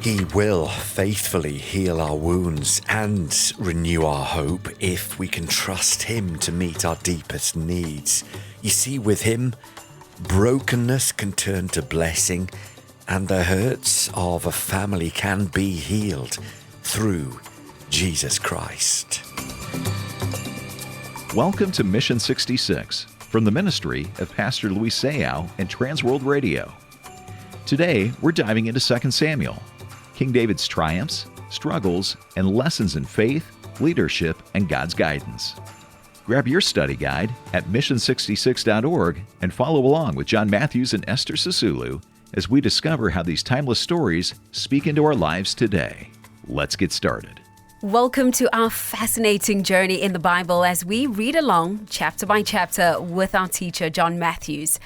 He will faithfully heal our wounds and renew our hope if we can trust Him to meet our deepest needs. You see, with Him, brokenness can turn to blessing, and the hurts of a family can be healed through Jesus Christ. Welcome to Mission 66 from the ministry of Pastor Luis Sayao and Transworld Radio. Today, we're diving into 2 Samuel, King David's triumphs, struggles, and lessons in faith, leadership, and God's guidance. Grab your study guide at mission66.org and follow along with John Matthews and Esther Sisulu as we discover how these timeless stories speak into our lives today. Let's get started. Welcome to our fascinating journey in the Bible as we read along chapter by chapter with our teacher, John Matthews.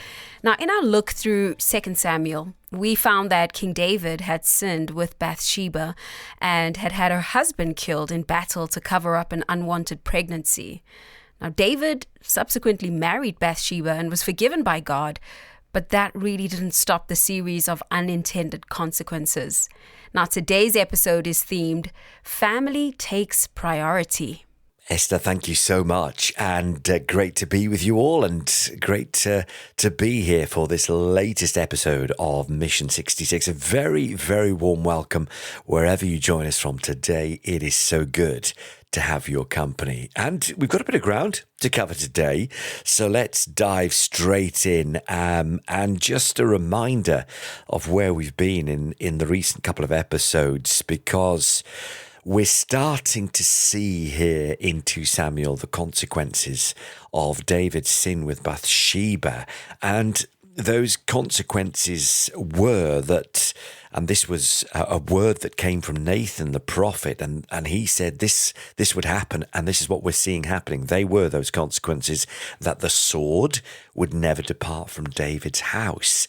Now, in our look through 2 Samuel, we found that King David had sinned with Bathsheba and had her husband killed in battle to cover up an unwanted pregnancy. Now, David subsequently married Bathsheba and was forgiven by God, but that really didn't stop the series of unintended consequences. Now, today's episode is themed, Family Takes Priority. Esther, thank you so much, and great to be with you all, and great to be here for this latest episode of Mission 66. A very, very warm welcome wherever you join us from today. It is so good to have your company, and we've got a bit of ground to cover today, so let's dive straight in. And just a reminder of where we've been in the recent couple of episodes, because we're starting to see here in 2 Samuel the consequences of David's sin with Bathsheba. And those consequences were that, and this was a word that came from Nathan the prophet, and he said this would happen, and this is what we're seeing happening. They were those consequences, that the sword would never depart from David's house.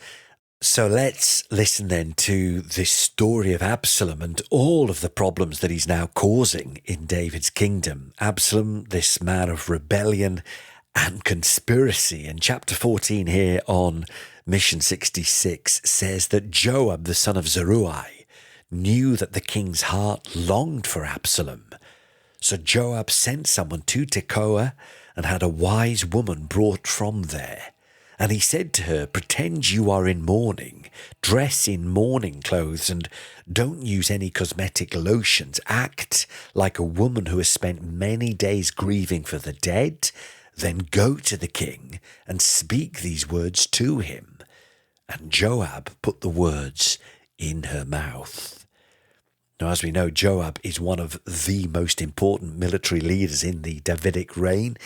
So let's listen then to this story of Absalom and all of the problems that he's now causing in David's kingdom. Absalom, this man of rebellion and conspiracy. And chapter 14 here on Mission 66 says that Joab, the son of Zeruiah, knew that the king's heart longed for Absalom. So Joab sent someone to Tekoa and had a wise woman brought from there. And he said to her, pretend you are in mourning, dress in mourning clothes, and don't use any cosmetic lotions. Act like a woman who has spent many days grieving for the dead. Then go to the king and speak these words to him. And Joab put the words in her mouth. Now, as we know, Joab is one of the most important military leaders in the Davidic reign.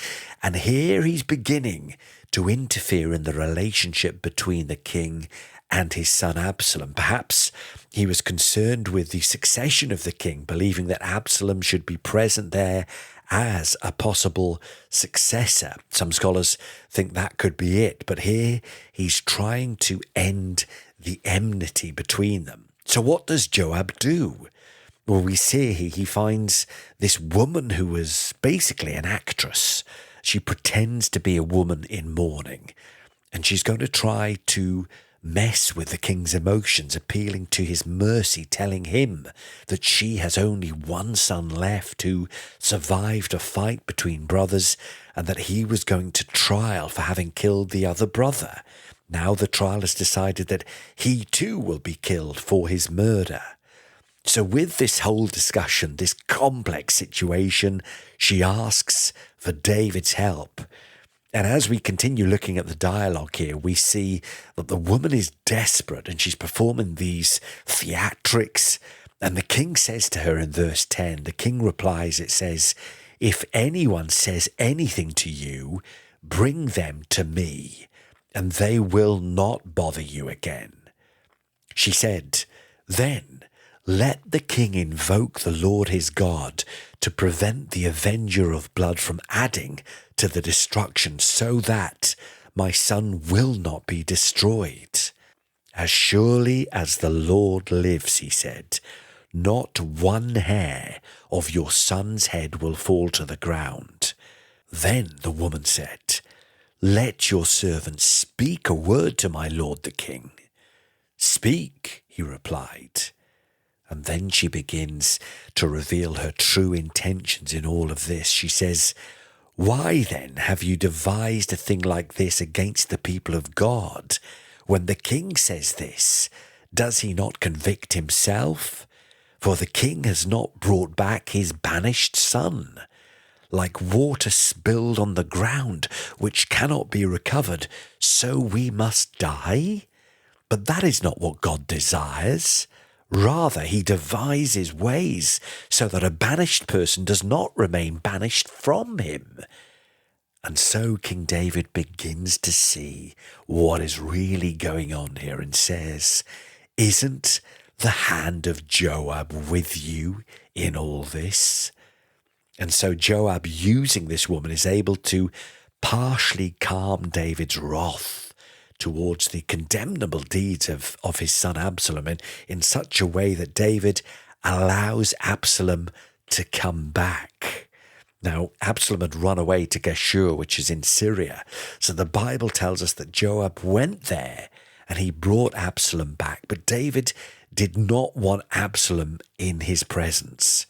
And here he's beginning to interfere in the relationship between the king and his son Absalom. Perhaps he was concerned with the succession of the king, believing that Absalom should be present there as a possible successor. Some scholars think that could be it, but here he's trying to end the enmity between them. So what does Joab do? Well, we see he finds this woman who was basically an actress. She pretends to be a woman in mourning, and she's going to try to mess with the king's emotions, appealing to his mercy, telling him that she has only one son left who survived a fight between brothers, and that he was going to trial for having killed the other brother. Now the trial has decided that he too will be killed for his murder. So with this whole discussion, this complex situation, she asks for David's help. And as we continue looking at the dialogue here, we see that the woman is desperate and she's performing these theatrics. And the king says to her in verse 10, the king replies, it says, if anyone says anything to you, bring them to me, and they will not bother you again. She said, then let the king invoke the Lord his God to prevent the avenger of blood from adding to the destruction, so that my son will not be destroyed. As surely as the Lord lives, he said, not one hair of your son's head will fall to the ground. Then the woman said, let your servant speak a word to my lord the king. Speak, he replied. And then she begins to reveal her true intentions in all of this. She says, "Why then have you devised a thing like this against the people of God? When the king says this, does he not convict himself? For the king has not brought back his banished son. Like water spilled on the ground, which cannot be recovered, so we must die? But that is not what God desires. Rather, he devises ways so that a banished person does not remain banished from him." And so King David begins to see what is really going on here and says, "Isn't the hand of Joab with you in all this?" And so Joab, using this woman, is able to partially calm David's wrath towards the condemnable deeds of his son Absalom in such a way that David allows Absalom to come back. Now, Absalom had run away to Geshur, which is in Syria. So the Bible tells us that Joab went there and he brought Absalom back. But David did not want Absalom in his presence.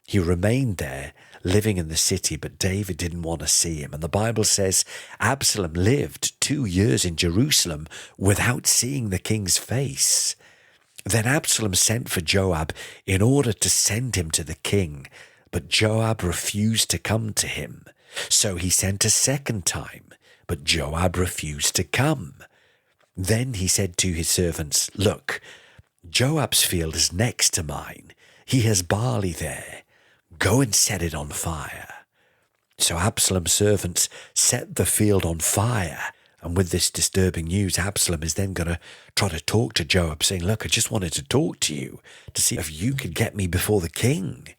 He remained there, living in the city, but David didn't want to see him. And the Bible says Absalom lived 2 years in Jerusalem without seeing the king's face. Then Absalom sent for Joab in order to send him to the king, but Joab refused to come to him. So he sent a second time, but Joab refused to come. Then he said to his servants, "Look, Joab's field is next to mine. He has barley there. Go and set it on fire." So Absalom's servants set the field on fire. And with this disturbing news, Absalom is then going to try to talk to Joab, saying, "Look, I just wanted to talk to you to see if you could get me before the king."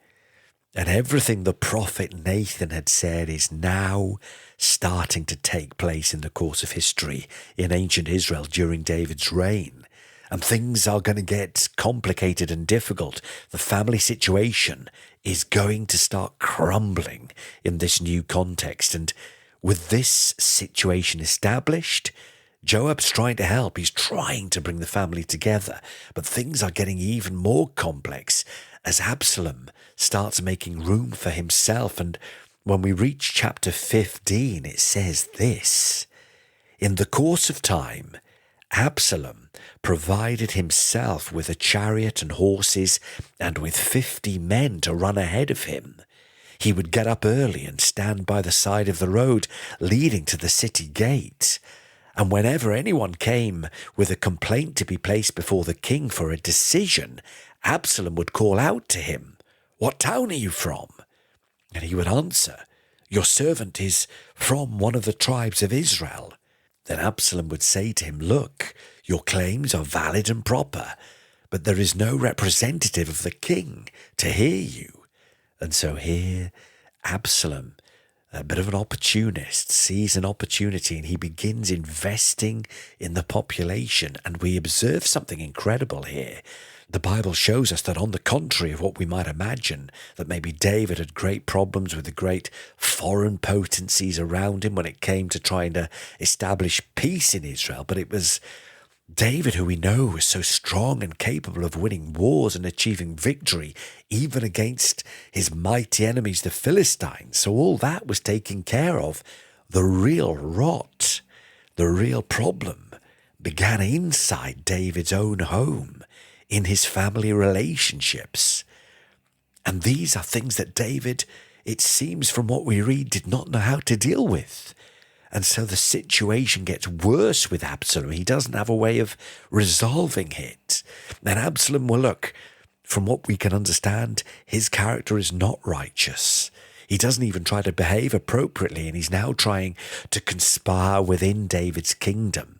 And everything the prophet Nathan had said is now starting to take place in the course of history in ancient Israel during David's reign. And things are going to get complicated and difficult. The family situation is going to start crumbling in this new context. And with this situation established, Joab's trying to help. He's trying to bring the family together. But things are getting even more complex as Absalom starts making room for himself. And when we reach chapter 15, it says this: "In the course of time, Absalom provided himself with a chariot and horses and with 50 men to run ahead of him. He would get up early and stand by the side of the road leading to the city gate. And whenever anyone came with a complaint to be placed before the king for a decision, Absalom would call out to him, 'What town are you from?' And he would answer, 'Your servant is from one of the tribes of Israel.' Then Absalom would say to him, 'Look, your claims are valid and proper, but there is no representative of the king to hear you.' And so here, Absalom, a bit of an opportunist, sees an opportunity and he begins investing in the population. And we observe something incredible here. The Bible shows us that on the contrary of what we might imagine, that maybe David had great problems with the great foreign potencies around him when it came to trying to establish peace in Israel. But it was David, who we know was so strong and capable of winning wars and achieving victory, even against his mighty enemies, the Philistines. So all that was taken care of. The real rot, the real problem began inside David's own home, in his family relationships. And these are things that David, it seems from what we read, did not know how to deal with. And so the situation gets worse with Absalom. He doesn't have a way of resolving it. And Absalom, well, look, from what we can understand, his character is not righteous. He doesn't even try to behave appropriately, and he's now trying to conspire within David's kingdom.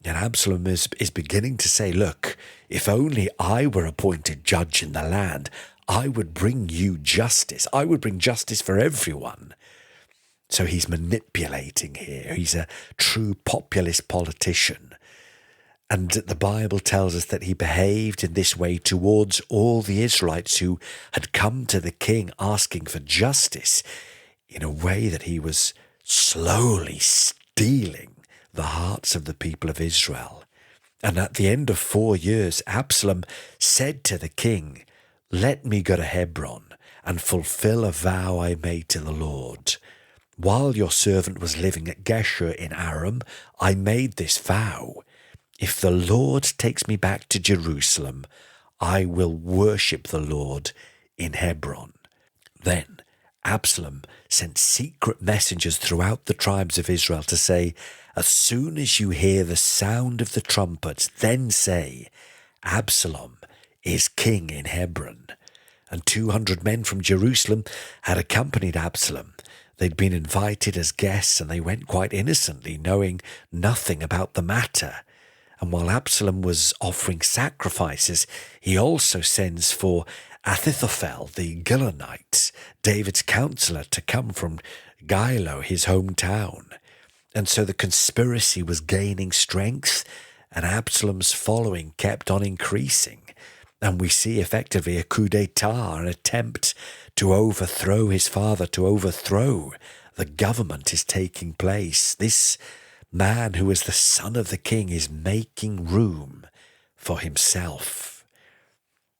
And Absalom is beginning to say, "Look, if only I were appointed judge in the land, I would bring you justice. I would bring justice for everyone." So he's manipulating here. He's a true populist politician. And the Bible tells us that he behaved in this way towards all the Israelites who had come to the king asking for justice, in a way that he was slowly stealing the hearts of the people of Israel. And at the end of 4 years, Absalom said to the king, "Let me go to Hebron and fulfill a vow I made to the Lord. While your servant was living at Geshur in Aram, I made this vow. If the Lord takes me back to Jerusalem, I will worship the Lord in Hebron." Then Absalom sent secret messengers throughout the tribes of Israel to say, "As soon as you hear the sound of the trumpets, then say, 'Absalom is king in Hebron.'" And 200 men from Jerusalem had accompanied Absalom. They'd been invited as guests, and they went quite innocently, knowing nothing about the matter. And while Absalom was offering sacrifices, he also sends for Ahithophel, the Gilonite, David's counselor, to come from Gilo, his hometown. And so the conspiracy was gaining strength, and Absalom's following kept on increasing. And we see effectively a coup d'etat, an attempt to overthrow his father, to overthrow the government is taking place. This man who is the son of the king is making room for himself.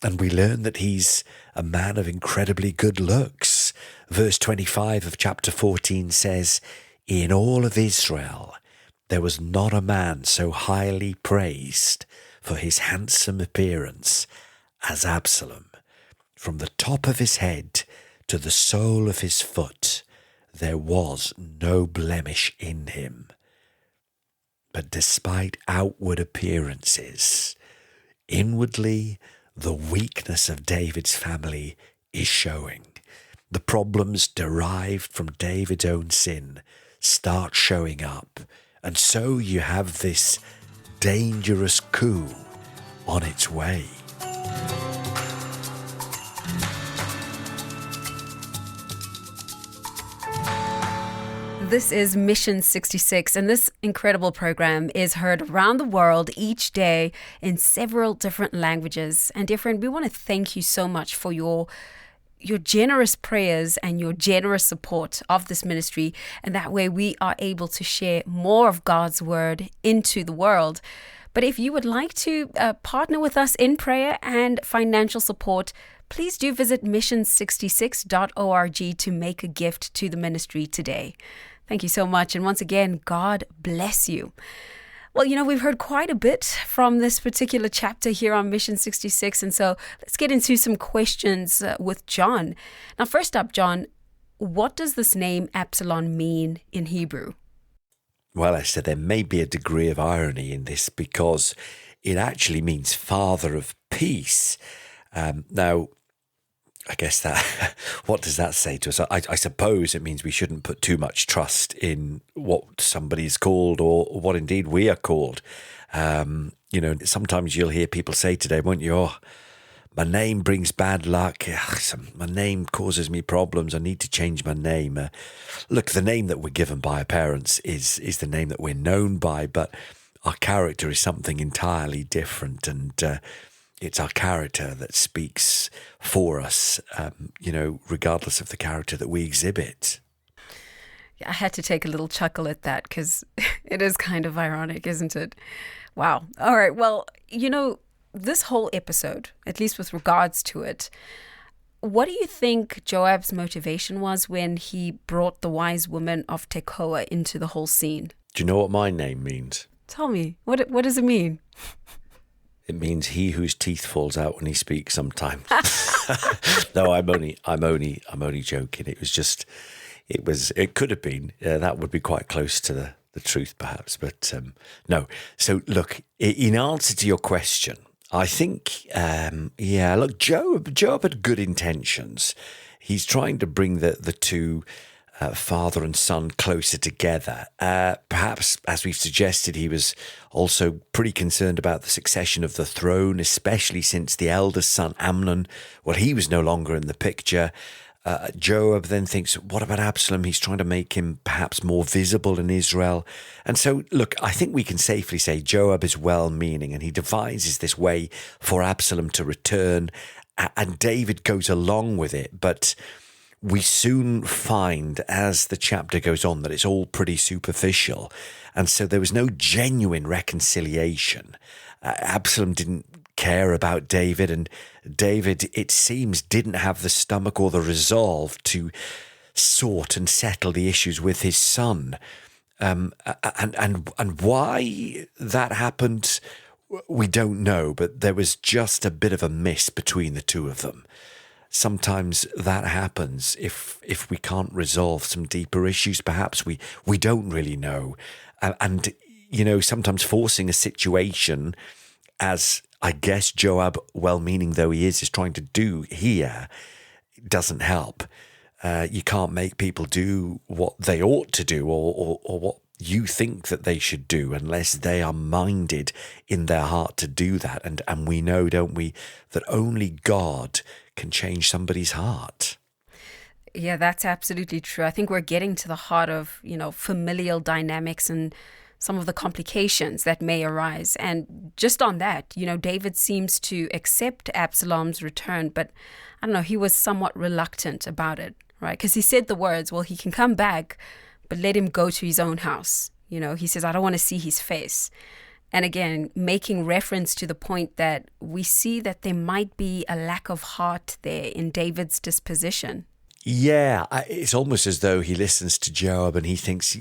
And we learn that he's a man of incredibly good looks. Verse 25 of chapter 14 says, "In all of Israel, there was not a man so highly praised for his handsome appearance as Absalom. From the top of his head to the sole of his foot, there was no blemish in him." But despite outward appearances, inwardly, the weakness of David's family is showing. The problems derived from David's own sin start showing up. And so you have this dangerous coup on its way. This is Mission 66, and this incredible program is heard around the world each day in several different languages. And dear friend, we want to thank you so much for your generous prayers and your generous support of this ministry. And that way we are able to share more of God's word into the world. But if you would like to partner with us in prayer and financial support, please do visit mission66.org to make a gift to the ministry today. Thank you so much. And once again, God bless you. Well, we've heard quite a bit from this particular chapter here on Mission 66. And so let's get into some questions with John. Now, first up, John, what does this name Absalom mean in Hebrew? Well, Esther, there may be a degree of irony in this because it actually means father of peace. Now, I guess that, what does that say to us? I suppose it means we shouldn't put too much trust in what somebody is called or what indeed we are called. Sometimes you'll hear people say today, won't you? "Oh, my name brings bad luck. My name causes me problems. I need to change my name." Look, the name that we're given by our parents is the name that we're known by, but our character is something entirely different. And, it's our character that speaks for us, regardless of the character that we exhibit. I had to take a little chuckle at that because it is kind of ironic, isn't it? Wow. All right. Well, this whole episode, at least with regards to it, what do you think Joab's motivation was when he brought the wise woman of Tekoa into the whole scene? Do you know what my name means? Tell me. What does it mean? It means he whose teeth falls out when he speaks sometimes. No, I'm only joking. It could have been, that would be quite close to the truth perhaps, but no. So look, in answer to your question, I think, look, Joab had good intentions. He's trying to bring the two father and son closer together. Perhaps, as we've suggested, he was also pretty concerned about the succession of the throne, especially since the eldest son, Amnon, he was no longer in the picture. Joab then thinks, what about Absalom? He's trying to make him perhaps more visible in Israel. And so, look, I think we can safely say Joab is well-meaning, and he devises this way for Absalom to return, and David goes along with it. But we soon find as the chapter goes on that it's all pretty superficial. And so there was no genuine reconciliation. Absalom didn't care about David, and David, it seems, didn't have the stomach or the resolve to sort and settle the issues with his son. And why that happened, we don't know, but there was just a bit of a miss between the two of them. Sometimes that happens if we can't resolve some deeper issues. Perhaps we don't really know. And, sometimes forcing a situation, as I guess Joab, well-meaning though he is trying to do here, doesn't help. You can't make people do what they ought to do or what you think that they should do unless they are minded in their heart to do that. And we know, don't we, that only God can change somebody's heart. Yeah, that's absolutely true. I think we're getting to the heart of, familial dynamics and some of the complications that may arise. And just on that, David seems to accept Absalom's return, but I don't know, he was somewhat reluctant about it, right? Because he said the words, well, he can come back, but let him go to his own house. He says, I don't want to see his face. And again, making reference to the point that we see that there might be a lack of heart there in David's disposition. Yeah, it's almost as though he listens to Joab and he thinks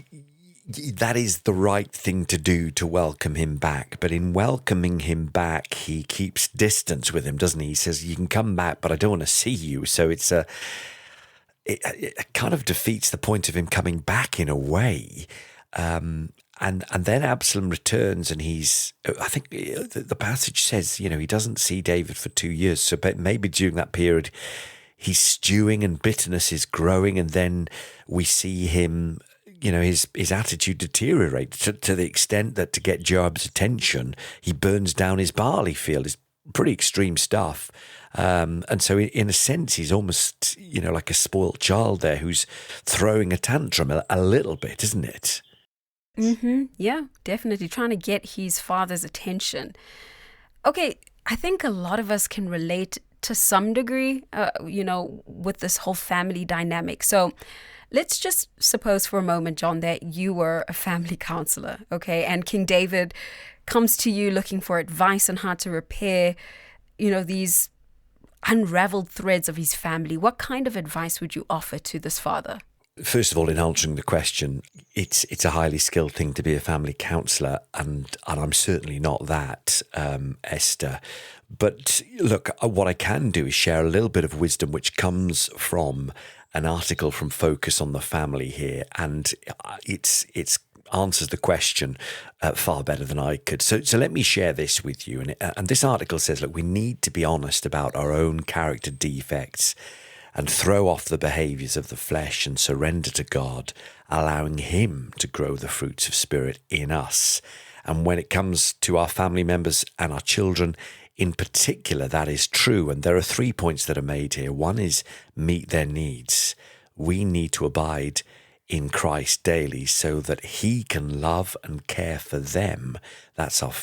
that is the right thing to do, to welcome him back. But in welcoming him back, he keeps distance with him, doesn't he? He says, you can come back, but I don't want to see you. So it kind of defeats the point of him coming back in a way. And then Absalom returns, and I think the passage says, he doesn't see David for 2 years. So maybe during that period, he's stewing and bitterness is growing. And then we see him, his attitude deteriorate to the extent that to get Joab's attention, he burns down his barley field. It's pretty extreme stuff. And so in a sense, he's almost, like a spoilt child there who's throwing a tantrum a little bit, isn't it? Mm-hmm. Yeah, definitely trying to get his father's attention. Okay, I think a lot of us can relate to some degree, with this whole family dynamic. So let's just suppose for a moment, John, that you were a family counselor, okay? And King David comes to you looking for advice on how to repair, these unraveled threads of his family. What kind of advice would you offer to this father? First of all, in answering the question, it's a highly skilled thing to be a family counsellor, and I'm certainly not that, Esther. But look, what I can do is share a little bit of wisdom which comes from an article from Focus on the Family here, and it's answers the question far better than I could. So let me share this with you. And this article says, look, we need to be honest about our own character defects and throw off the behaviours of the flesh and surrender to God, allowing Him to grow the fruits of Spirit in us. And when it comes to our family members and our children in particular, that is true. And there are 3 points that are made here. One is meet their needs. We need to abide in Christ daily so that He can love and care for them. That's our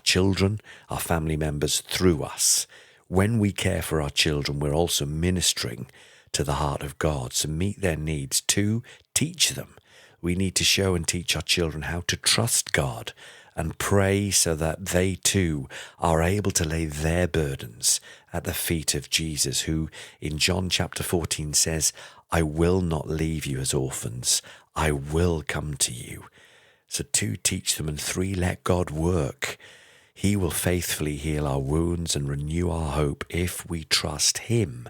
children, our family members, through us. When we care for our children, we're also ministering to the heart of God. So meet their needs. 2, teach them. We need to show and teach our children how to trust God and pray so that they too are able to lay their burdens at the feet of Jesus, who in John chapter 14 says, I will not leave you as orphans. I will come to you. So 2, teach them, and 3, let God work. He will faithfully heal our wounds and renew our hope if we trust Him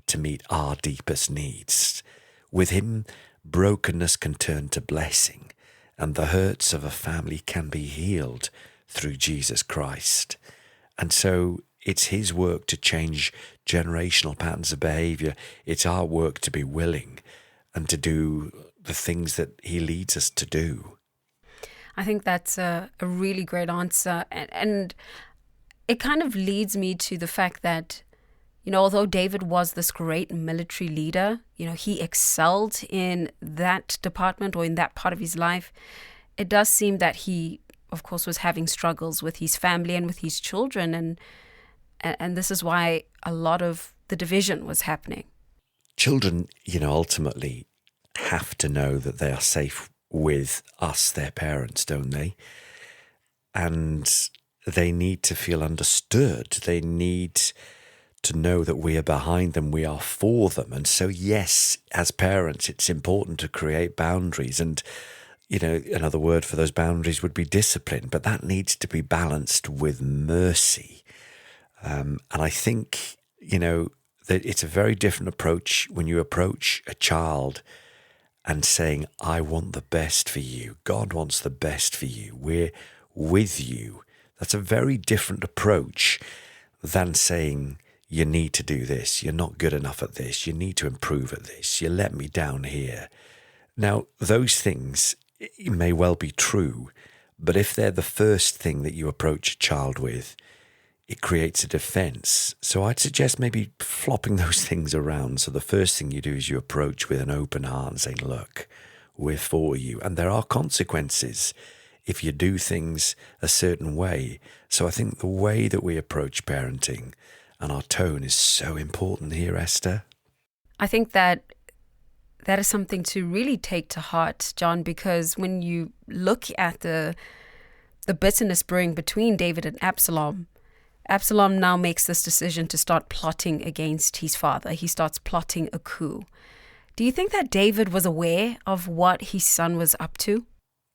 to meet our deepest needs. With Him, brokenness can turn to blessing, and the hurts of a family can be healed through Jesus Christ. And so it's His work to change generational patterns of behaviour. It's our work to be willing and to do the things that He leads us to do. I think that's a really great answer. And it kind of leads me to the fact that, although David was this great military leader, he excelled in that department or in that part of his life. It does seem that he, of course, was having struggles with his family and with his children. And this is why a lot of the division was happening. children, ultimately have to know that they are safe with us, their parents, don't they? And they need to feel understood. They need to know that we are behind them, we are for them. And so, yes, as parents, it's important to create boundaries. And, another word for those boundaries would be discipline, but that needs to be balanced with mercy. And I think, that it's a very different approach when you approach a child and saying, I want the best for you. God wants the best for you. We're with you. That's a very different approach than saying, you need to do this. You're not good enough at this. You need to improve at this. You let me down here. Now, those things may well be true, but if they're the first thing that you approach a child with, it creates a defense. So I'd suggest maybe flopping those things around. So the first thing you do is you approach with an open heart and saying, look, we're for you. And there are consequences if you do things a certain way. So I think the way that we approach parenting and our tone is so important here, Esther. I think that is something to really take to heart, John, because when you look at the bitterness brewing between David and Absalom, Absalom now makes this decision to start plotting against his father. He starts plotting a coup. Do you think that David was aware of what his son was up to?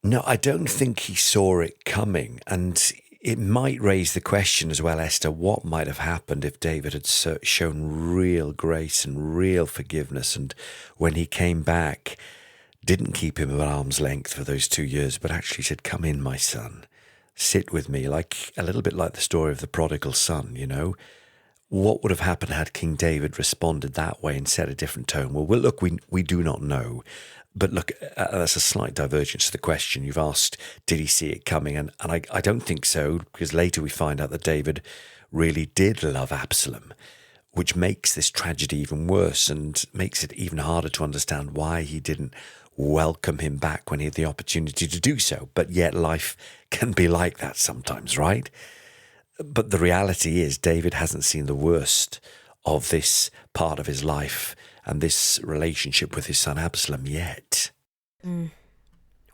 No, I don't think he saw it coming. And it might raise the question as well, Esther, what might have happened if David had shown real grace and real forgiveness, and when he came back, didn't keep him at arm's length for those 2 years, but actually said, come in, my son, sit with me, like a little bit like the story of the prodigal son, What would have happened had King David responded that way and set a different tone? Well, look, we do not know. But look, that's a slight divergence to the question you've asked. Did he see it coming? And I don't think so, because later we find out that David really did love Absalom, which makes this tragedy even worse and makes it even harder to understand why he didn't welcome him back when he had the opportunity to do so. But yet life can be like that sometimes, right? But the reality is David hasn't seen the worst of this part of his life and this relationship with his son Absalom yet.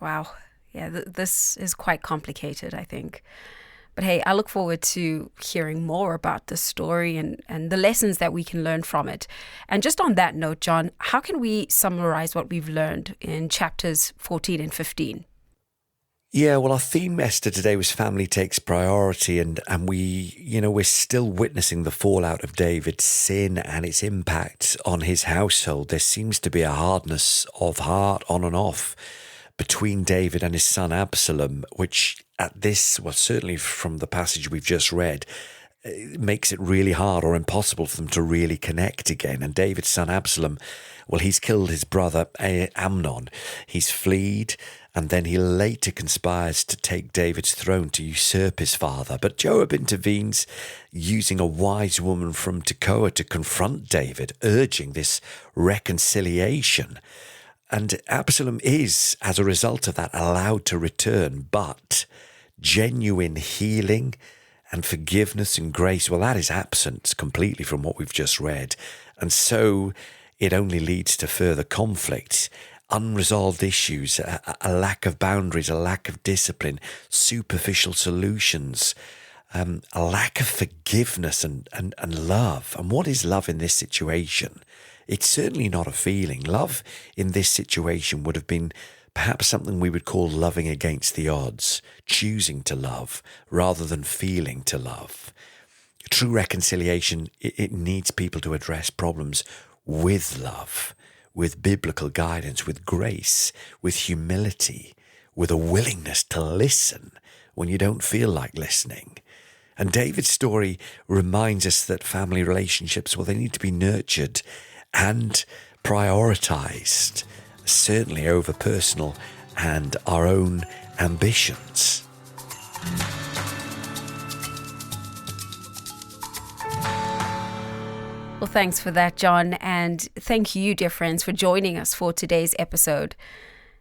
Wow. Yeah, this is quite complicated, I think. But hey, I look forward to hearing more about the story and the lessons that we can learn from it. And just on that note, John, how can we summarize what we've learned in chapters 14 and 15? Yeah, well, our theme, Esther, today was family takes priority, and we're still witnessing the fallout of David's sin and its impact on his household. There seems to be a hardness of heart on and off between David and his son Absalom, which certainly from the passage we've just read, it makes it really hard or impossible for them to really connect again. And David's son Absalom, well, he's killed his brother Amnon. He's fled, and then he later conspires to take David's throne to usurp his father. But Joab intervenes, using a wise woman from Tekoa to confront David, urging this reconciliation. And Absalom is, as a result of that, allowed to return, but genuine healing and forgiveness and grace, well, that is absent completely from what we've just read. And so it only leads to further conflict, unresolved issues, a lack of boundaries, a lack of discipline, superficial solutions, a lack of forgiveness and love. And what is love in this situation? It's certainly not a feeling. Love in this situation would have been perhaps something we would call loving against the odds, choosing to love rather than feeling to love. True reconciliation, it needs people to address problems with love, with biblical guidance, with grace, with humility, with a willingness to listen when you don't feel like listening. And David's story reminds us that family relationships, well, they need to be nurtured and prioritized, certainly over personal and our own ambitions. Well, thanks for that, John. And thank you, dear friends, for joining us for today's episode.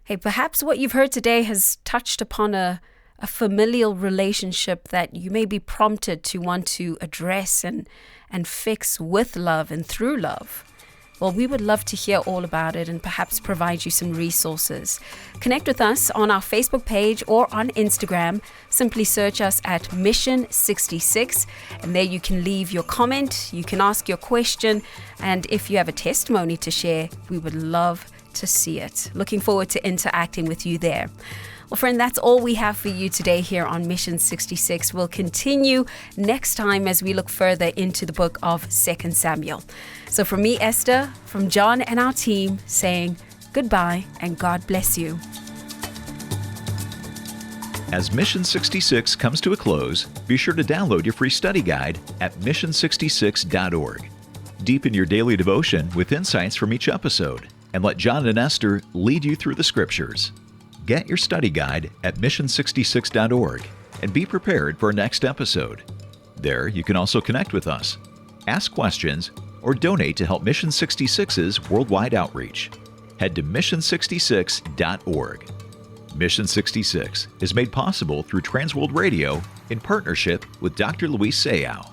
Hey, perhaps what you've heard today has touched upon a familial relationship that you may be prompted to want to address and fix with love and through love. Well, we would love to hear all about it and perhaps provide you some resources. Connect with us on our Facebook page or on Instagram. Simply search us at Mission 66, and there you can leave your comment, you can ask your question, and if you have a testimony to share, we would love to see it. Looking forward to interacting with you there. Well, friend, that's all we have for you today here on Mission 66. We'll continue next time as we look further into the book of 2 Samuel. So from me, Esther, from John and our team, saying goodbye and God bless you. As Mission 66 comes to a close, be sure to download your free study guide at mission66.org. Deepen your daily devotion with insights from each episode, and let John and Esther lead you through the scriptures. Get your study guide at mission66.org and be prepared for our next episode. There, you can also connect with us, ask questions, or donate to help Mission 66's worldwide outreach. Head to mission66.org. Mission 66 is made possible through Transworld Radio in partnership with Dr. Luis Sayao.